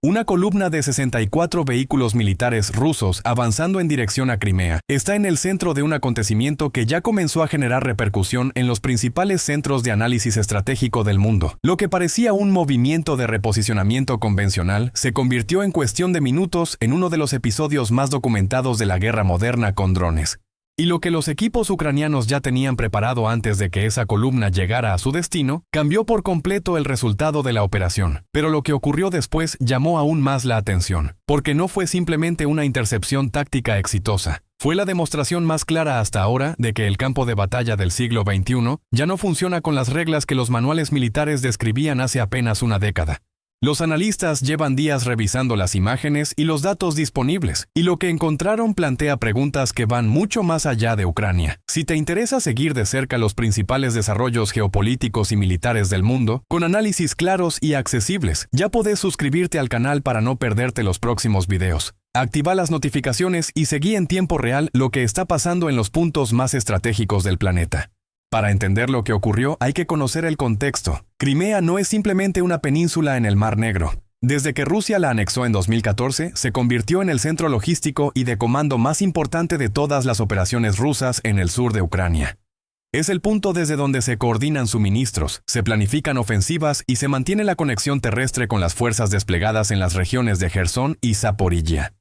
Una columna de 64 vehículos militares rusos avanzando en dirección a Crimea está en el centro de un acontecimiento que ya comenzó a generar repercusión en los principales centros de análisis estratégico del mundo. Lo que parecía un movimiento de reposicionamiento convencional se convirtió en cuestión de minutos en uno de los episodios más documentados de la guerra moderna con drones. Y lo que los equipos ucranianos ya tenían preparado antes de que esa columna llegara a su destino, cambió por completo el resultado de la operación. Pero lo que ocurrió después llamó aún más la atención, porque no fue simplemente una intercepción táctica exitosa. Fue la demostración más clara hasta ahora de que el campo de batalla del siglo XXI ya no funciona con las reglas que los manuales militares describían hace apenas una década. Los analistas llevan días revisando las imágenes y los datos disponibles, y lo que encontraron plantea preguntas que van mucho más allá de Ucrania. Si te interesa seguir de cerca los principales desarrollos geopolíticos y militares del mundo, con análisis claros y accesibles, ya podés suscribirte al canal para no perderte los próximos videos. Activa las notificaciones y seguí en tiempo real lo que está pasando en los puntos más estratégicos del planeta. Para entender lo que ocurrió hay que conocer el contexto. Crimea no es simplemente una península en el Mar Negro. Desde que Rusia la anexó en 2014, se convirtió en el centro logístico y de comando más importante de todas las operaciones rusas en el sur de Ucrania. Es el punto desde donde se coordinan suministros, se planifican ofensivas y se mantiene la conexión terrestre con las fuerzas desplegadas en las regiones de Jersón y Zaporilla.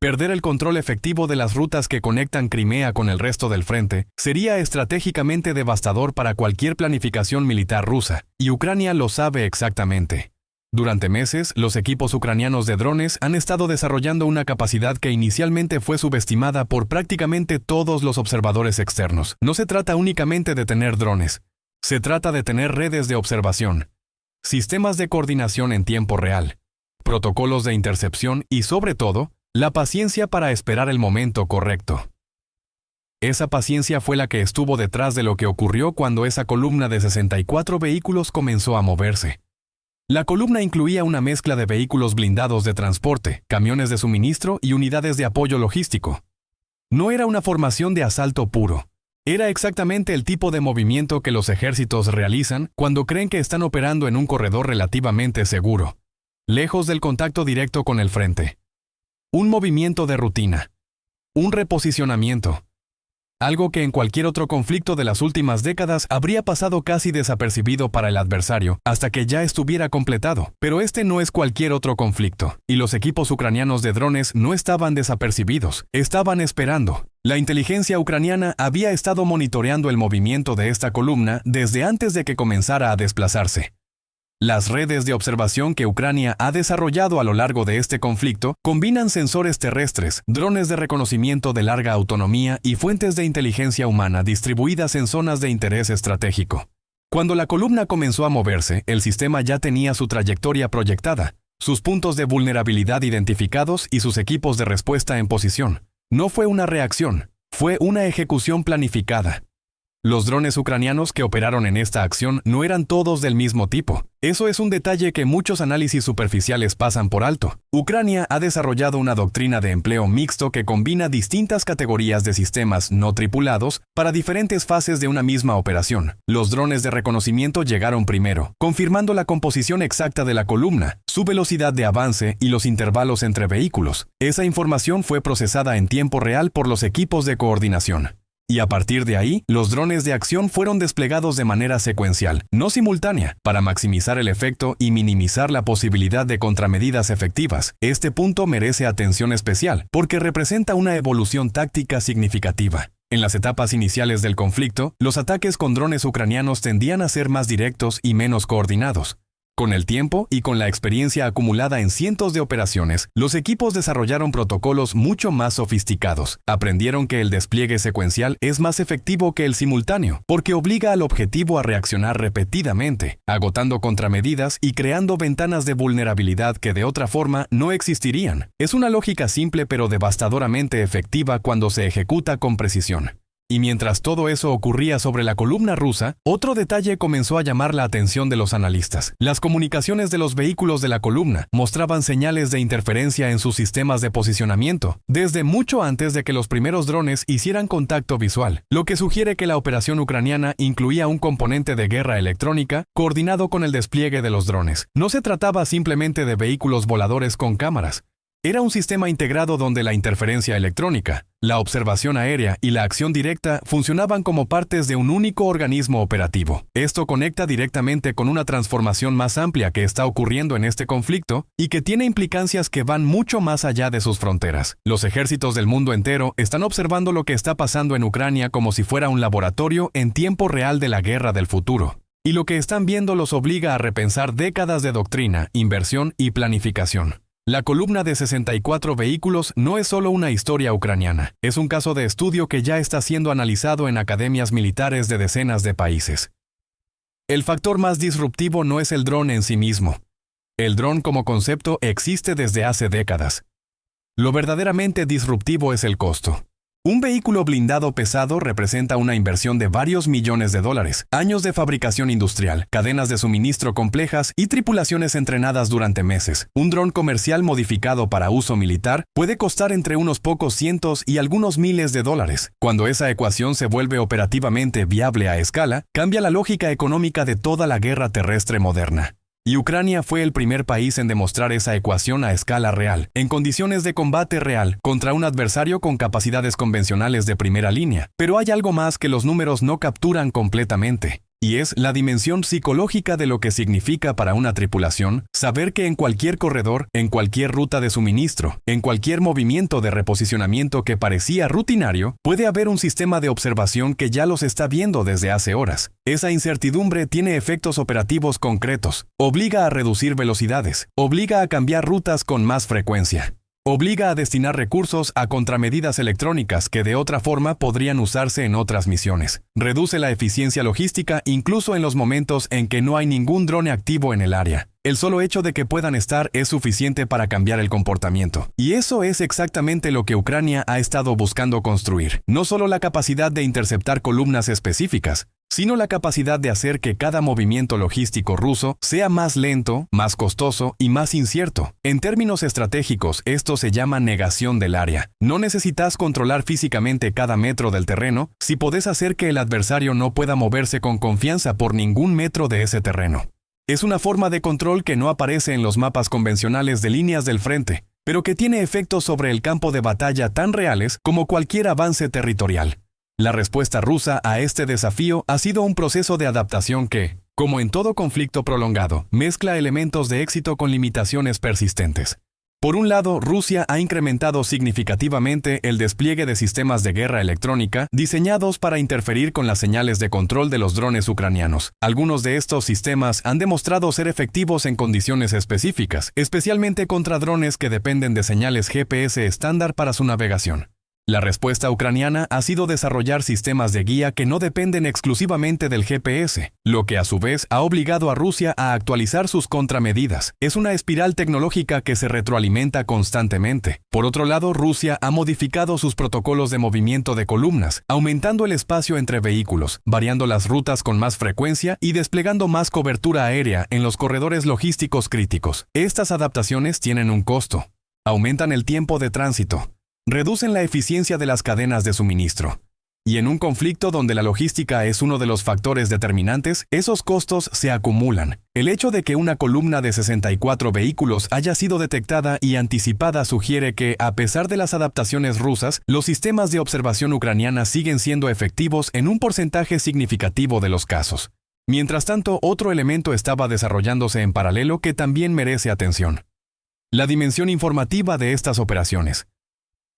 Perder el control efectivo de las rutas que conectan Crimea con el resto del frente sería estratégicamente devastador para cualquier planificación militar rusa, y Ucrania lo sabe exactamente. Durante meses, los equipos ucranianos de drones han estado desarrollando una capacidad que inicialmente fue subestimada por prácticamente todos los observadores externos. No se trata únicamente de tener drones, se trata de tener redes de observación, sistemas de coordinación en tiempo real, protocolos de intercepción y, sobre todo, la paciencia para esperar el momento correcto. Esa paciencia fue la que estuvo detrás de lo que ocurrió cuando esa columna de 64 vehículos comenzó a moverse. La columna incluía una mezcla de vehículos blindados de transporte, camiones de suministro y unidades de apoyo logístico. No era una formación de asalto puro. Era exactamente el tipo de movimiento que los ejércitos realizan cuando creen que están operando en un corredor relativamente seguro, lejos del contacto directo con el frente. Un movimiento de rutina. Un reposicionamiento. Algo que en cualquier otro conflicto de las últimas décadas habría pasado casi desapercibido para el adversario hasta que ya estuviera completado. Pero este no es cualquier otro conflicto, y los equipos ucranianos de drones no estaban desapercibidos, estaban esperando. La inteligencia ucraniana había estado monitoreando el movimiento de esta columna desde antes de que comenzara a desplazarse. Las redes de observación que Ucrania ha desarrollado a lo largo de este conflicto combinan sensores terrestres, drones de reconocimiento de larga autonomía y fuentes de inteligencia humana distribuidas en zonas de interés estratégico. Cuando la columna comenzó a moverse, el sistema ya tenía su trayectoria proyectada, sus puntos de vulnerabilidad identificados y sus equipos de respuesta en posición. No fue una reacción, fue una ejecución planificada. Los drones ucranianos que operaron en esta acción no eran todos del mismo tipo. Eso es un detalle que muchos análisis superficiales pasan por alto. Ucrania ha desarrollado una doctrina de empleo mixto que combina distintas categorías de sistemas no tripulados para diferentes fases de una misma operación. Los drones de reconocimiento llegaron primero, confirmando la composición exacta de la columna, su velocidad de avance y los intervalos entre vehículos. Esa información fue procesada en tiempo real por los equipos de coordinación. Y a partir de ahí, los drones de acción fueron desplegados de manera secuencial, no simultánea, para maximizar el efecto y minimizar la posibilidad de contramedidas efectivas. Este punto merece atención especial, porque representa una evolución táctica significativa. En las etapas iniciales del conflicto, los ataques con drones ucranianos tendían a ser más directos y menos coordinados. Con el tiempo y con la experiencia acumulada en cientos de operaciones, los equipos desarrollaron protocolos mucho más sofisticados. Aprendieron que el despliegue secuencial es más efectivo que el simultáneo, porque obliga al objetivo a reaccionar repetidamente, agotando contramedidas y creando ventanas de vulnerabilidad que de otra forma no existirían. Es una lógica simple pero devastadoramente efectiva cuando se ejecuta con precisión. Y mientras todo eso ocurría sobre la columna rusa, otro detalle comenzó a llamar la atención de los analistas. Las comunicaciones de los vehículos de la columna mostraban señales de interferencia en sus sistemas de posicionamiento, desde mucho antes de que los primeros drones hicieran contacto visual, lo que sugiere que la operación ucraniana incluía un componente de guerra electrónica coordinado con el despliegue de los drones. No se trataba simplemente de vehículos voladores con cámaras. Era un sistema integrado donde la interferencia electrónica, la observación aérea y la acción directa funcionaban como partes de un único organismo operativo. Esto conecta directamente con una transformación más amplia que está ocurriendo en este conflicto y que tiene implicancias que van mucho más allá de sus fronteras. Los ejércitos del mundo entero están observando lo que está pasando en Ucrania como si fuera un laboratorio en tiempo real de la guerra del futuro. Y lo que están viendo los obliga a repensar décadas de doctrina, inversión y planificación. La columna de 64 vehículos no es solo una historia ucraniana, es un caso de estudio que ya está siendo analizado en academias militares de decenas de países. El factor más disruptivo no es el dron en sí mismo. El dron como concepto existe desde hace décadas. Lo verdaderamente disruptivo es el costo. Un vehículo blindado pesado representa una inversión de varios millones de dólares, años de fabricación industrial, cadenas de suministro complejas y tripulaciones entrenadas durante meses. Un dron comercial modificado para uso militar puede costar entre unos pocos cientos y algunos miles de dólares. Cuando esa ecuación se vuelve operativamente viable a escala, cambia la lógica económica de toda la guerra terrestre moderna. Y Ucrania fue el primer país en demostrar esa ecuación a escala real, en condiciones de combate real, contra un adversario con capacidades convencionales de primera línea. Pero hay algo más que los números no capturan completamente, y es la dimensión psicológica de lo que significa para una tripulación saber que en cualquier corredor, en cualquier ruta de suministro, en cualquier movimiento de reposicionamiento que parecía rutinario, puede haber un sistema de observación que ya los está viendo desde hace horas. Esa incertidumbre tiene efectos operativos concretos, obliga a reducir velocidades, obliga a cambiar rutas con más frecuencia. Obliga a destinar recursos a contramedidas electrónicas que de otra forma podrían usarse en otras misiones. Reduce la eficiencia logística incluso en los momentos en que no hay ningún drone activo en el área. El solo hecho de que puedan estar es suficiente para cambiar el comportamiento. Y eso es exactamente lo que Ucrania ha estado buscando construir. No solo la capacidad de interceptar columnas específicas, sino la capacidad de hacer que cada movimiento logístico ruso sea más lento, más costoso y más incierto. En términos estratégicos, esto se llama negación del área. No necesitas controlar físicamente cada metro del terreno si podés hacer que el adversario no pueda moverse con confianza por ningún metro de ese terreno. Es una forma de control que no aparece en los mapas convencionales de líneas del frente, pero que tiene efectos sobre el campo de batalla tan reales como cualquier avance territorial. La respuesta rusa a este desafío ha sido un proceso de adaptación que, como en todo conflicto prolongado, mezcla elementos de éxito con limitaciones persistentes. Por un lado, Rusia ha incrementado significativamente el despliegue de sistemas de guerra electrónica diseñados para interferir con las señales de control de los drones ucranianos. Algunos de estos sistemas han demostrado ser efectivos en condiciones específicas, especialmente contra drones que dependen de señales GPS estándar para su navegación. La respuesta ucraniana ha sido desarrollar sistemas de guía que no dependen exclusivamente del GPS, lo que a su vez ha obligado a Rusia a actualizar sus contramedidas. Es una espiral tecnológica que se retroalimenta constantemente. Por otro lado, Rusia ha modificado sus protocolos de movimiento de columnas, aumentando el espacio entre vehículos, variando las rutas con más frecuencia y desplegando más cobertura aérea en los corredores logísticos críticos. Estas adaptaciones tienen un costo. Aumentan el tiempo de tránsito. Reducen la eficiencia de las cadenas de suministro. Y en un conflicto donde la logística es uno de los factores determinantes, esos costos se acumulan. El hecho de que una columna de 64 vehículos haya sido detectada y anticipada sugiere que, a pesar de las adaptaciones rusas, los sistemas de observación ucraniana siguen siendo efectivos en un porcentaje significativo de los casos. Mientras tanto, otro elemento estaba desarrollándose en paralelo que también merece atención. La dimensión informativa de estas operaciones.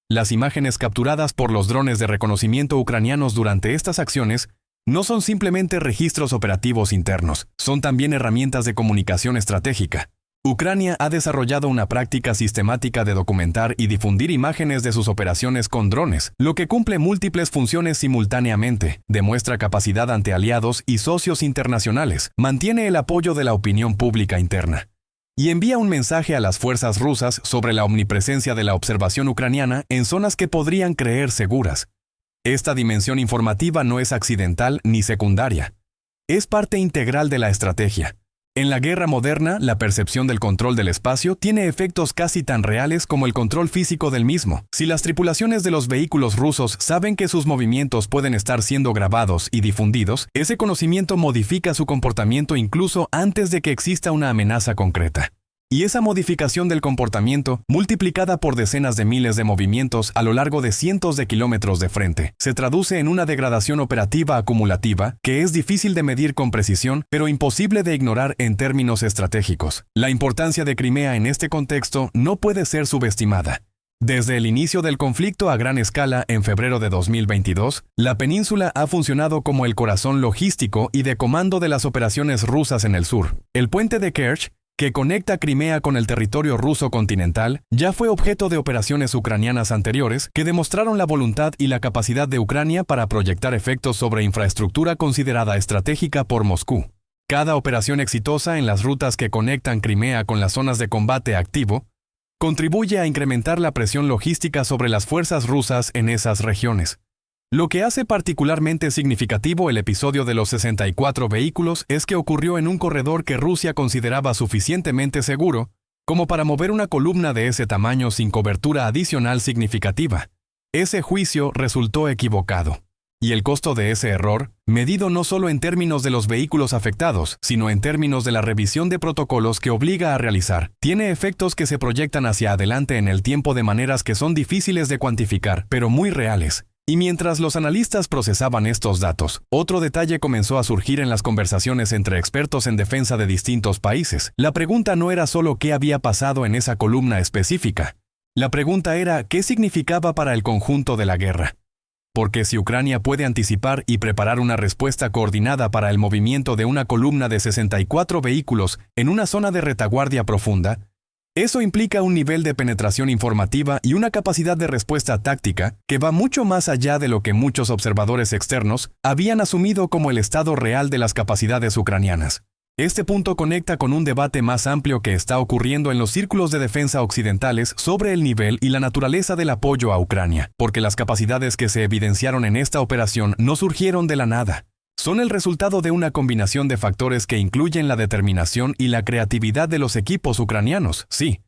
Las imágenes capturadas por los drones de reconocimiento ucranianos durante estas acciones no son simplemente registros operativos internos, son también herramientas de comunicación estratégica. Ucrania ha desarrollado una práctica sistemática de documentar y difundir imágenes de sus operaciones con drones, lo que cumple múltiples funciones simultáneamente, demuestra capacidad ante aliados y socios internacionales, mantiene el apoyo de la opinión pública interna. Y envía un mensaje a las fuerzas rusas sobre la omnipresencia de la observación ucraniana en zonas que podrían creer seguras. Esta dimensión informativa no es accidental ni secundaria. Es parte integral de la estrategia. En la guerra moderna, la percepción del control del espacio tiene efectos casi tan reales como el control físico del mismo. Si las tripulaciones de los vehículos rusos saben que sus movimientos pueden estar siendo grabados y difundidos, ese conocimiento modifica su comportamiento incluso antes de que exista una amenaza concreta. Y esa modificación del comportamiento, multiplicada por decenas de miles de movimientos a lo largo de cientos de kilómetros de frente, se traduce en una degradación operativa acumulativa que es difícil de medir con precisión, pero imposible de ignorar en términos estratégicos. La importancia de Crimea en este contexto no puede ser subestimada. Desde el inicio del conflicto a gran escala en febrero de 2022, la península ha funcionado como el corazón logístico y de comando de las operaciones rusas en el sur. El puente de Kerch, que conecta Crimea con el territorio ruso continental, ya fue objeto de operaciones ucranianas anteriores que demostraron la voluntad y la capacidad de Ucrania para proyectar efectos sobre infraestructura considerada estratégica por Moscú. Cada operación exitosa en las rutas que conectan Crimea con las zonas de combate activo contribuye a incrementar la presión logística sobre las fuerzas rusas en esas regiones. Lo que hace particularmente significativo el episodio de los 64 vehículos es que ocurrió en un corredor que Rusia consideraba suficientemente seguro como para mover una columna de ese tamaño sin cobertura adicional significativa. Ese juicio resultó equivocado. Y el costo de ese error, medido no solo en términos de los vehículos afectados, sino en términos de la revisión de protocolos que obliga a realizar, tiene efectos que se proyectan hacia adelante en el tiempo de maneras que son difíciles de cuantificar, pero muy reales. Y mientras los analistas procesaban estos datos, otro detalle comenzó a surgir en las conversaciones entre expertos en defensa de distintos países. La pregunta no era solo qué había pasado en esa columna específica. La pregunta era qué significaba para el conjunto de la guerra. Porque si Ucrania puede anticipar y preparar una respuesta coordinada para el movimiento de una columna de 64 vehículos en una zona de retaguardia profunda, eso implica un nivel de penetración informativa y una capacidad de respuesta táctica que va mucho más allá de lo que muchos observadores externos habían asumido como el estado real de las capacidades ucranianas. Este punto conecta con un debate más amplio que está ocurriendo en los círculos de defensa occidentales sobre el nivel y la naturaleza del apoyo a Ucrania, porque las capacidades que se evidenciaron en esta operación no surgieron de la nada. Son el resultado de una combinación de factores que incluyen la determinación y la creatividad de los equipos ucranianos, sí,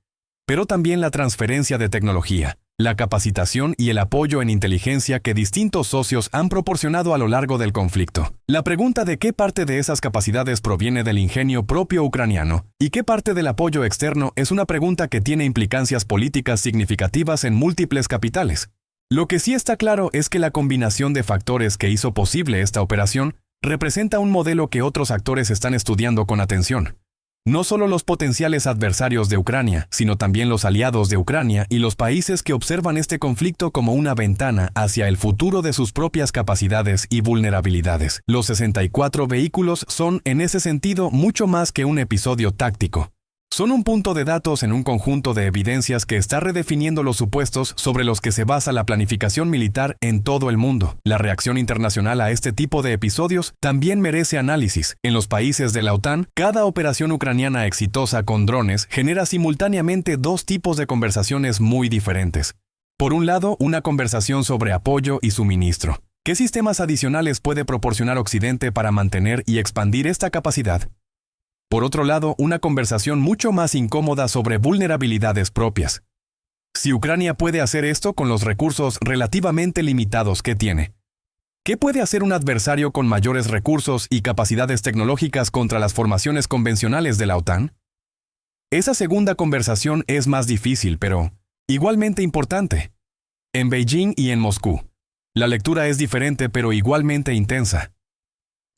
pero también la transferencia de tecnología, la capacitación y el apoyo en inteligencia que distintos socios han proporcionado a lo largo del conflicto. La pregunta de qué parte de esas capacidades proviene del ingenio propio ucraniano y qué parte del apoyo externo es una pregunta que tiene implicancias políticas significativas en múltiples capitales. Lo que sí está claro es que la combinación de factores que hizo posible esta operación representa un modelo que otros actores están estudiando con atención. No solo los potenciales adversarios de Ucrania, sino también los aliados de Ucrania y los países que observan este conflicto como una ventana hacia el futuro de sus propias capacidades y vulnerabilidades. Los 64 vehículos son, en ese sentido, mucho más que un episodio táctico. Son un punto de datos en un conjunto de evidencias que está redefiniendo los supuestos sobre los que se basa la planificación militar en todo el mundo. La reacción internacional a este tipo de episodios también merece análisis. En los países de la OTAN, cada operación ucraniana exitosa con drones genera simultáneamente dos tipos de conversaciones muy diferentes. Por un lado, una conversación sobre apoyo y suministro. ¿Qué sistemas adicionales puede proporcionar Occidente para mantener y expandir esta capacidad? Por otro lado, una conversación mucho más incómoda sobre vulnerabilidades propias. Si Ucrania puede hacer esto con los recursos relativamente limitados que tiene, ¿qué puede hacer un adversario con mayores recursos y capacidades tecnológicas contra las formaciones convencionales de la OTAN? Esa segunda conversación es más difícil, pero igualmente importante. En Beijing y en Moscú, la lectura es diferente pero igualmente intensa.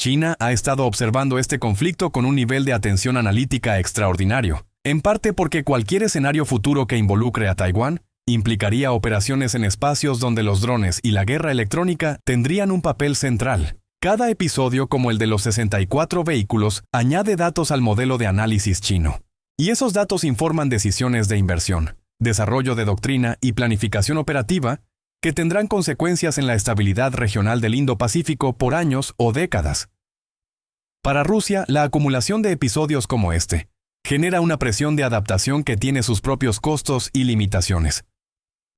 China ha estado observando este conflicto con un nivel de atención analítica extraordinario, en parte porque cualquier escenario futuro que involucre a Taiwán implicaría operaciones en espacios donde los drones y la guerra electrónica tendrían un papel central. Cada episodio, como el de los 64 vehículos, añade datos al modelo de análisis chino. Y esos datos informan decisiones de inversión, desarrollo de doctrina y planificación operativa que tendrán consecuencias en la estabilidad regional del Indo-Pacífico por años o décadas. Para Rusia, la acumulación de episodios como este genera una presión de adaptación que tiene sus propios costos y limitaciones.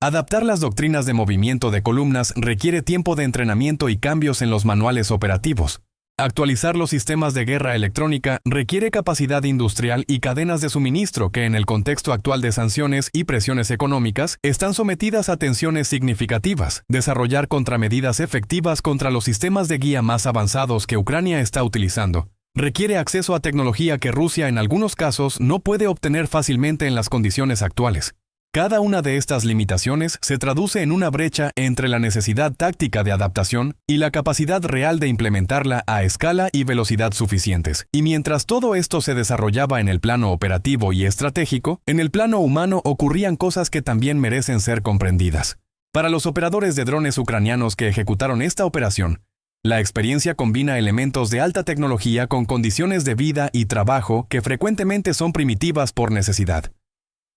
Adaptar las doctrinas de movimiento de columnas requiere tiempo de entrenamiento y cambios en los manuales operativos. Actualizar los sistemas de guerra electrónica requiere capacidad industrial y cadenas de suministro que en el contexto actual de sanciones y presiones económicas están sometidas a tensiones significativas. Desarrollar contramedidas efectivas contra los sistemas de guía más avanzados que Ucrania está utilizando requiere acceso a tecnología que Rusia en algunos casos no puede obtener fácilmente en las condiciones actuales. Cada una de estas limitaciones se traduce en una brecha entre la necesidad táctica de adaptación y la capacidad real de implementarla a escala y velocidad suficientes. Y mientras todo esto se desarrollaba en el plano operativo y estratégico, en el plano humano ocurrían cosas que también merecen ser comprendidas. Para los operadores de drones ucranianos que ejecutaron esta operación, la experiencia combina elementos de alta tecnología con condiciones de vida y trabajo que frecuentemente son primitivas por necesidad.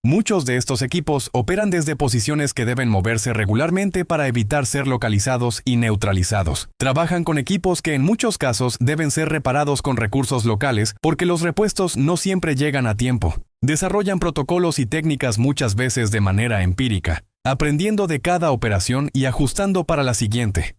Muchos de estos equipos operan desde posiciones que deben moverse regularmente para evitar ser localizados y neutralizados. Trabajan con equipos que en muchos casos deben ser reparados con recursos locales porque los repuestos no siempre llegan a tiempo. Desarrollan protocolos y técnicas muchas veces de manera empírica, aprendiendo de cada operación y ajustando para la siguiente.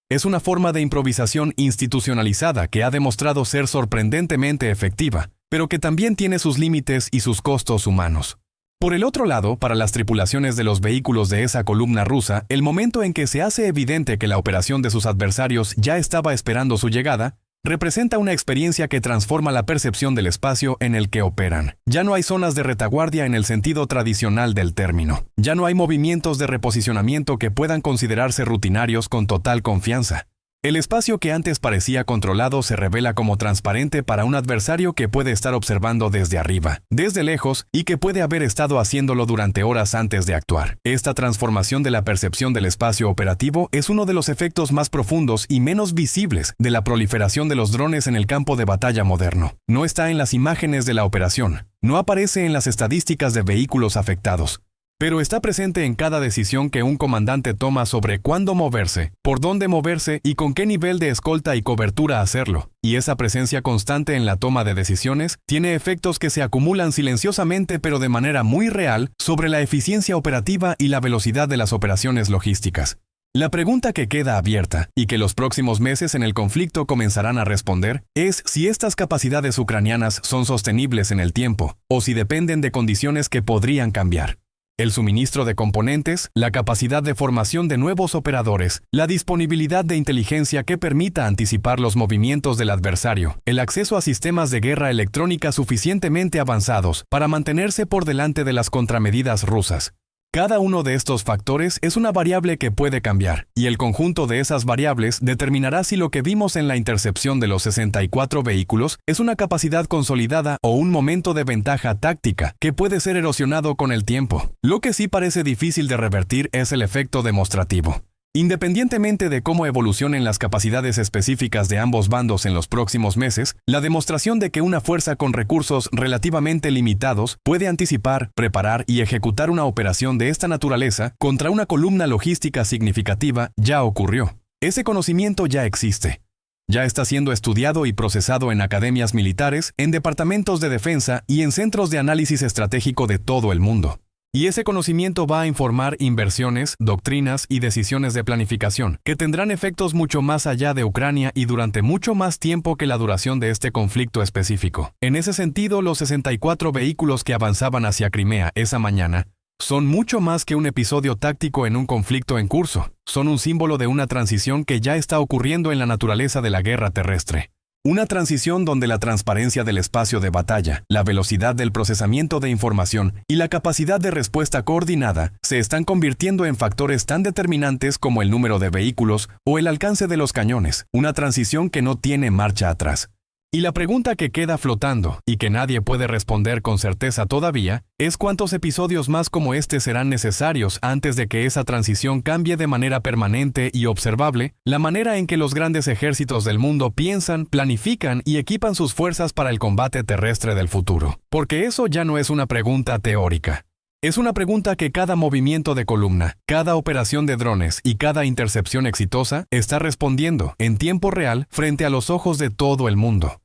Es una forma de improvisación institucionalizada que ha demostrado ser sorprendentemente efectiva, pero que también tiene sus límites y sus costos humanos. Por el otro lado, para las tripulaciones de los vehículos de esa columna rusa, el momento en que se hace evidente que la operación de sus adversarios ya estaba esperando su llegada, representa una experiencia que transforma la percepción del espacio en el que operan. Ya no hay zonas de retaguardia en el sentido tradicional del término. Ya no hay movimientos de reposicionamiento que puedan considerarse rutinarios con total confianza. El espacio que antes parecía controlado se revela como transparente para un adversario que puede estar observando desde arriba, desde lejos, y que puede haber estado haciéndolo durante horas antes de actuar. Esta transformación de la percepción del espacio operativo es uno de los efectos más profundos y menos visibles de la proliferación de los drones en el campo de batalla moderno. No está en las imágenes de la operación, no aparece en las estadísticas de vehículos afectados, pero está presente en cada decisión que un comandante toma sobre cuándo moverse, por dónde moverse y con qué nivel de escolta y cobertura hacerlo. Y esa presencia constante en la toma de decisiones tiene efectos que se acumulan silenciosamente pero de manera muy real sobre la eficiencia operativa y la velocidad de las operaciones logísticas. La pregunta que queda abierta, y que los próximos meses en el conflicto comenzarán a responder, es si estas capacidades ucranianas son sostenibles en el tiempo, o si dependen de condiciones que podrían cambiar. El suministro de componentes, la capacidad de formación de nuevos operadores, la disponibilidad de inteligencia que permita anticipar los movimientos del adversario, el acceso a sistemas de guerra electrónica suficientemente avanzados para mantenerse por delante de las contramedidas rusas. Cada uno de estos factores es una variable que puede cambiar, y el conjunto de esas variables determinará si lo que vimos en la intercepción de los 64 vehículos es una capacidad consolidada o un momento de ventaja táctica que puede ser erosionado con el tiempo. Lo que sí parece difícil de revertir es el efecto demostrativo. Independientemente de cómo evolucionen las capacidades específicas de ambos bandos en los próximos meses, la demostración de que una fuerza con recursos relativamente limitados puede anticipar, preparar y ejecutar una operación de esta naturaleza contra una columna logística significativa ya ocurrió. Ese conocimiento ya existe. Ya está siendo estudiado y procesado en academias militares, en departamentos de defensa y en centros de análisis estratégico de todo el mundo. Y ese conocimiento va a informar inversiones, doctrinas y decisiones de planificación, que tendrán efectos mucho más allá de Ucrania y durante mucho más tiempo que la duración de este conflicto específico. En ese sentido, los 64 vehículos que avanzaban hacia Crimea esa mañana son mucho más que un episodio táctico en un conflicto en curso. Son un símbolo de una transición que ya está ocurriendo en la naturaleza de la guerra terrestre. Una transición donde la transparencia del espacio de batalla, la velocidad del procesamiento de información y la capacidad de respuesta coordinada se están convirtiendo en factores tan determinantes como el número de vehículos o el alcance de los cañones. Una transición que no tiene marcha atrás. Y la pregunta que queda flotando, y que nadie puede responder con certeza todavía, es cuántos episodios más como este serán necesarios antes de que esa transición cambie de manera permanente y observable la manera en que los grandes ejércitos del mundo piensan, planifican y equipan sus fuerzas para el combate terrestre del futuro. Porque eso ya no es una pregunta teórica. Es una pregunta que cada movimiento de columna, cada operación de drones y cada intercepción exitosa está respondiendo en tiempo real frente a los ojos de todo el mundo.